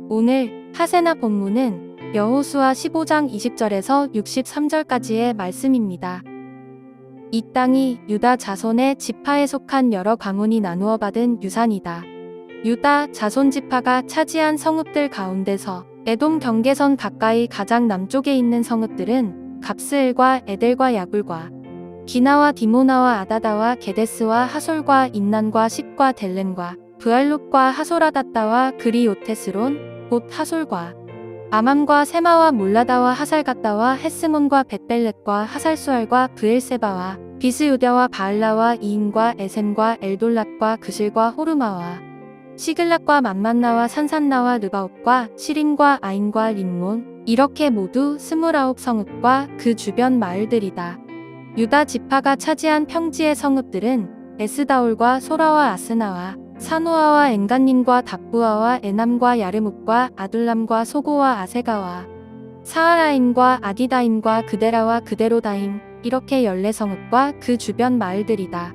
오늘 하세나 본문은 여호수아 15장 20절에서 63절까지의 말씀입니다. 이 땅이 유다 자손의 지파에 속한 여러 가문이 나누어 받은 유산이다. 유다 자손 지파가 차지한 성읍들 가운데서 에돔 경계선 가까이 가장 남쪽에 있는 성읍들은 갑스엘과 에델과 야굴과 기나와 디모나와 아다다와 게데스와 하솔과 인난과 십과 델렘과 브알룩과 하솔아다따와 그리요테스론 곧 하솔과 아맘과 세마와 몰라다와 하살가따와 헤스몬과 벳벨렛과 하살수알과 브엘세바와 비스유다와 바알라와 이인과 에셈과 엘돌랏과 그실과 호르마와 시글락과 맘만나와 산산나와 르바옵과 시림과 아인과 림몬 이렇게 모두 29성읍과 그 주변 마을들이다. 유다 지파가 차지한 평지의 성읍들은 에스다올과 소라와 아스나와 사노아와 엔간님과 답부아와 에남과 야르묵과 아둘람과 소고와 아세가와 사하라임과 아디다임과 그데라와 그데로다임 이렇게 14성읍과 그 주변 마을들이다.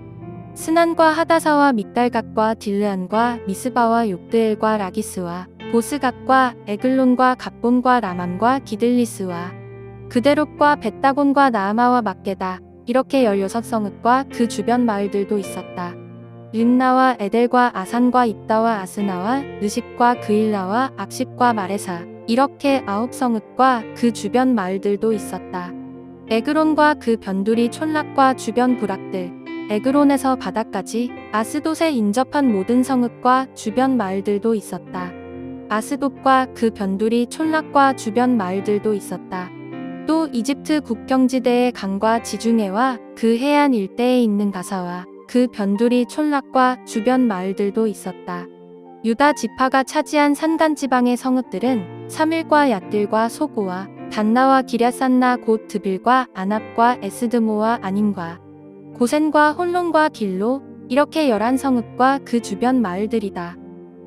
스난과 하다사와 믹달갓과 딜르안과 미스바와 욕드엘과 라기스와 보스갓과 에글론과 갑본과 라맘과 기들리스와 그데롭과 벳다곤과 나아마와 막게다 이렇게 16성읍과 그 주변 마을들도 있었다. 림나와 에델과 아산과 입다와 아스나와 르십과 그일라와 압십과 마레사 이렇게 9성읍과 그 주변 마을들도 있었다. 에그론과 그 변두리 촌락과 주변 부락들 에그론에서 바다까지 아스돗에 인접한 모든 성읍과 주변 마을들도 있었다. 아스돗과 그 변두리 촌락과 주변 마을들도 있었다. 또 이집트 국경지대의 강과 지중해와 그 해안 일대에 있는 가사와 그 변두리 촌락과 주변 마을들도 있었다. 유다 지파가 차지한 산간지방의 성읍들은 사밀과 얏딜과 소고와 단나와 기랴산나 곧 드빌과 아납과 에스드모와 아님과 고센과 홀론과 길로 이렇게 11성읍과 그 주변 마을들이다.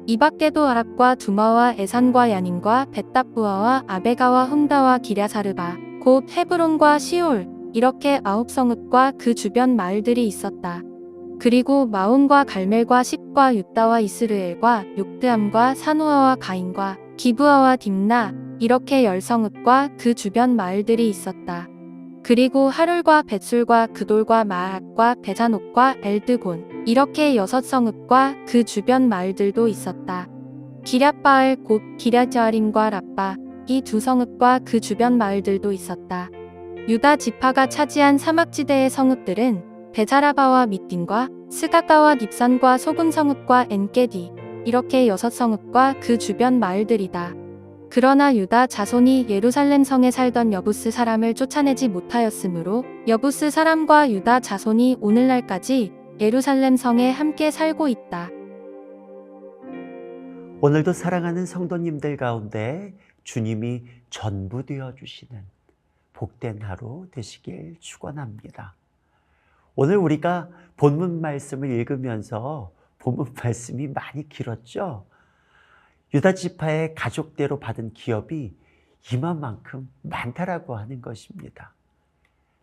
이 밖에도 아랍과 두마와 에산과 야닌과 벳답부아와 아베가와 흠다와 기랴사르바 곧 헤브론과 시올 이렇게 9성읍과 그 주변 마을들이 있었다. 그리고 마온과 갈멜과 십과 유다와 이스르엘과 욕드암과 사노아와 가인과 기브아와 딥나 이렇게 10성읍과 그 주변 마을들이 있었다. 그리고 하룰과 벳술과 그돌과 마앗과 베자녹과 엘드곤 이렇게 6성읍과 그 주변 마을들도 있었다. 기랴바알 곧 기랴자림과 랍바 이 2성읍과 그 주변 마을들도 있었다. 유다 지파가 차지한 사막지대의 성읍들은 베자라바와 미딘과 스가가와 닙산과 소금성읍과 엔게디 이렇게 6성읍과 그 주변 마을들이다. 그러나 유다 자손이 예루살렘 성에 살던 여부스 사람을 쫓아내지 못하였으므로 여부스 사람과 유다 자손이 오늘날까지 예루살렘 성에 함께 살고 있다. 오늘도 사랑하는 성도님들 가운데 주님이 전부 되어 주시는 복된 하루 되시길 축원합니다. 오늘 우리가 본문 말씀을 읽으면서 본문 말씀이 많이 길었죠? 유다 지파의 가족대로 받은 기업이 이만큼 많다라고 하는 것입니다.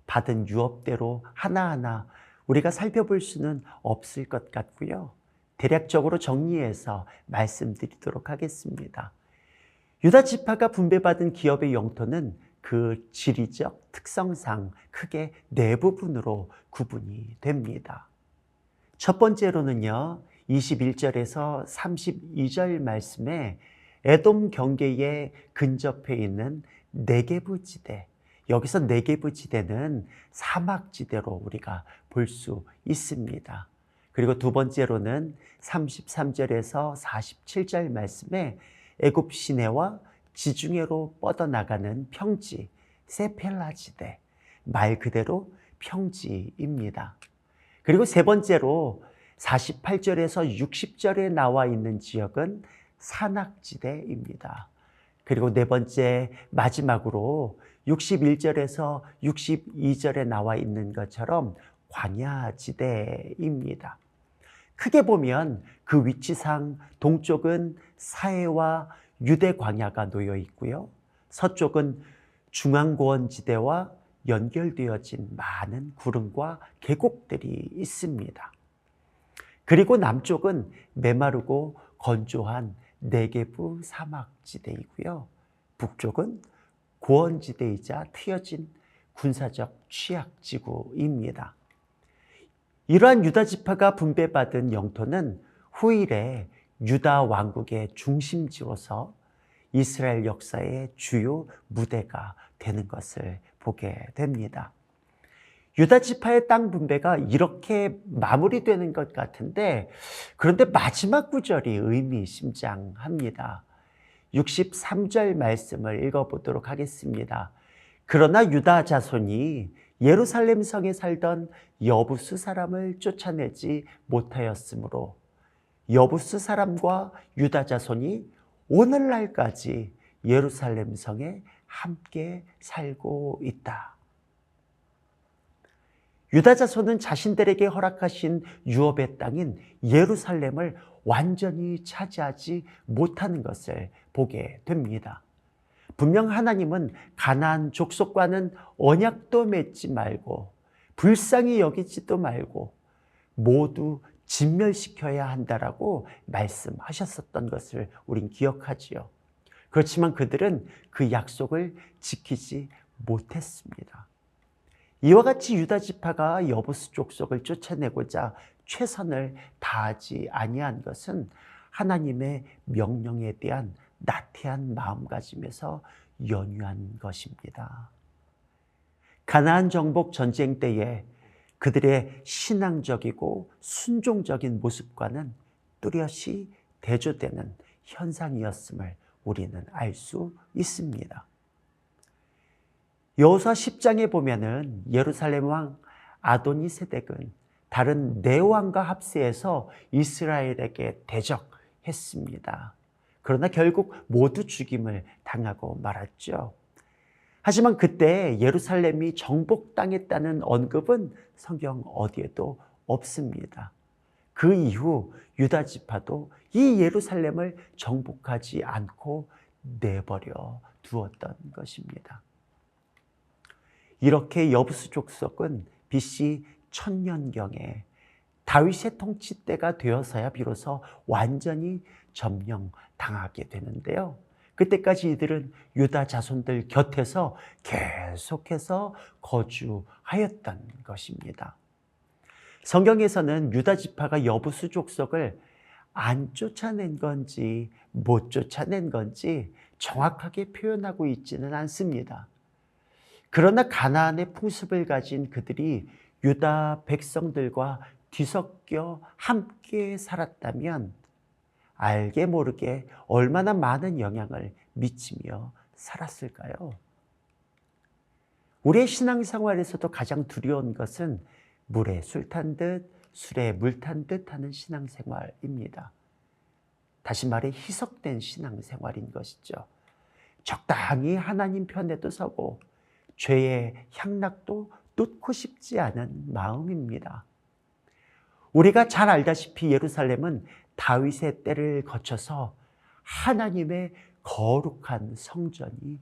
받은 유업대로 하나하나 우리가 살펴볼 수는 없을 것 같고요. 대략적으로 정리해서 말씀드리도록 하겠습니다. 유다 지파가 분배받은 기업의 영토는 그 지리적 특성상 크게 네 부분으로 구분이 됩니다. 첫 번째로는요, 21절에서 32절 말씀에 에돔 경계에 근접해 있는 네게브 지대, 여기서 네게브 지대는 사막지대로 우리가 볼 수 있습니다. 그리고 두 번째로는 33절에서 47절 말씀에 애굽 시내와 지중해로 뻗어나가는 평지, 세펠라 지대, 말 그대로 평지입니다. 그리고 세 번째로 48절에서 60절에 나와 있는 지역은 산악지대입니다. 그리고 네 번째 마지막으로 61절에서 62절에 나와 있는 것처럼 광야지대입니다. 크게 보면 그 위치상 동쪽은 사해와 유대 광야가 놓여 있고요. 서쪽은 중앙고원지대와 연결되어진 많은 구름과 계곡들이 있습니다. 그리고 남쪽은 메마르고 건조한 네게브 사막지대이고요. 북쪽은 고원지대이자 트여진 군사적 취약지구입니다. 이러한 유다 지파가 분배받은 영토는 후일에 유다 왕국의 중심지로서 이스라엘 역사의 주요 무대가 되는 것을 보게 됩니다. 유다 지파의 땅 분배가 이렇게 마무리되는 것 같은데, 그런데 마지막 구절이 의미심장합니다. 63절 말씀을 읽어보도록 하겠습니다. 그러나 유다 자손이 예루살렘 성에 살던 여부수 사람을 쫓아내지 못하였으므로 여부수 사람과 유다 자손이 오늘날까지 예루살렘 성에 함께 살고 있다. 유다 자손은 자신들에게 허락하신 유업의 땅인 예루살렘을 완전히 차지하지 못하는 것을 보게 됩니다. 분명 하나님은 가나안 족속과는 언약도 맺지 말고 불쌍히 여기지도 말고 모두 진멸시켜야 한다라고 말씀하셨었던 것을 우린 기억하지요. 그렇지만 그들은 그 약속을 지키지 못했습니다. 이와 같이 유다 지파가 여부수 족속을 쫓아내고자 최선을 다하지 아니한 것은 하나님의 명령에 대한 나태한 마음가짐에서 연유한 것입니다. 가나안 정복 전쟁 때에 그들의 신앙적이고 순종적인 모습과는 뚜렷이 대조되는 현상이었음을 우리는 알 수 있습니다. 여호수아 10장에 보면은 예루살렘 왕 아도니세덱은 다른 네 왕과 합세해서 이스라엘에게 대적했습니다. 그러나 결국 모두 죽임을 당하고 말았죠. 하지만 그때 예루살렘이 정복당했다는 언급은 성경 어디에도 없습니다. 그 이후 유다 지파도 이 예루살렘을 정복하지 않고 내버려 두었던 것입니다. 이렇게 여부수 족속은 BC 1000년경에 다윗의 통치 때가 되어서야 비로소 완전히 점령당하게 되는데요. 그때까지 이들은 유다 자손들 곁에서 계속해서 거주하였던 것입니다. 성경에서는 유다 지파가 여부수 족속을 안 쫓아낸 건지 못 쫓아낸 건지 정확하게 표현하고 있지는 않습니다. 그러나 가나안의 풍습을 가진 그들이 유다 백성들과 뒤섞여 함께 살았다면 알게 모르게 얼마나 많은 영향을 미치며 살았을까요? 우리의 신앙생활에서도 가장 두려운 것은 물에 술 탄 듯 술에 물 탄 듯 하는 신앙생활입니다. 다시 말해 희석된 신앙생활인 것이죠. 적당히 하나님 편에도 서고 죄의 향락도 뚫고 싶지 않은 마음입니다. 우리가 잘 알다시피 예루살렘은 다윗의 때를 거쳐서 하나님의 거룩한 성전이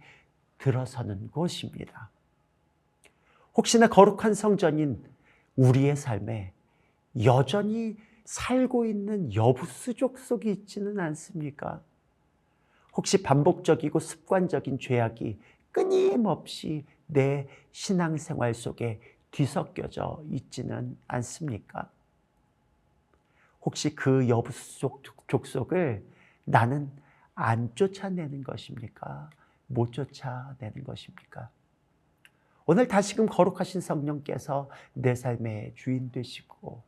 들어서는 곳입니다. 혹시나 거룩한 성전인 우리의 삶에 여전히 살고 있는 여부수 족속이 있지는 않습니까? 혹시 반복적이고 습관적인 죄악이 끊임없이 내 신앙생활 속에 뒤섞여져 있지는 않습니까? 혹시 그 여부수 족속을 나는 안 쫓아내는 것입니까? 못 쫓아내는 것입니까? 오늘 다시금 거룩하신 성령께서 내 삶의 주인 되시고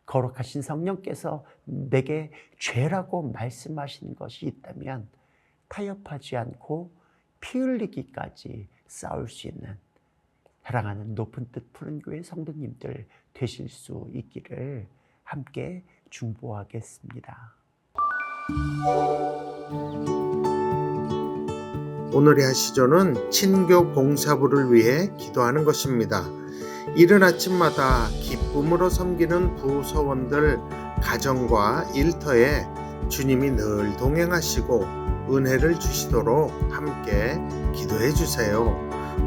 거룩하신 성령께서 내게 죄라고 말씀하신 것이 있다면 타협하지 않고 피 흘리기까지 싸울 수 있는 사랑하는 높은 뜻 푸른 교회 성도님들 되실 수 있기를 함께 중보하겠습니다. 오늘의 하시조는 친교 봉사부를 위해 기도하는 것입니다. 이른 아침마다 기쁨으로 섬기는 부서원들 가정과 일터에 주님이 늘 동행하시고 은혜를 주시도록 함께 기도해 주세요.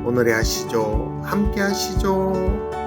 오늘의 하시조 함께 하시죠.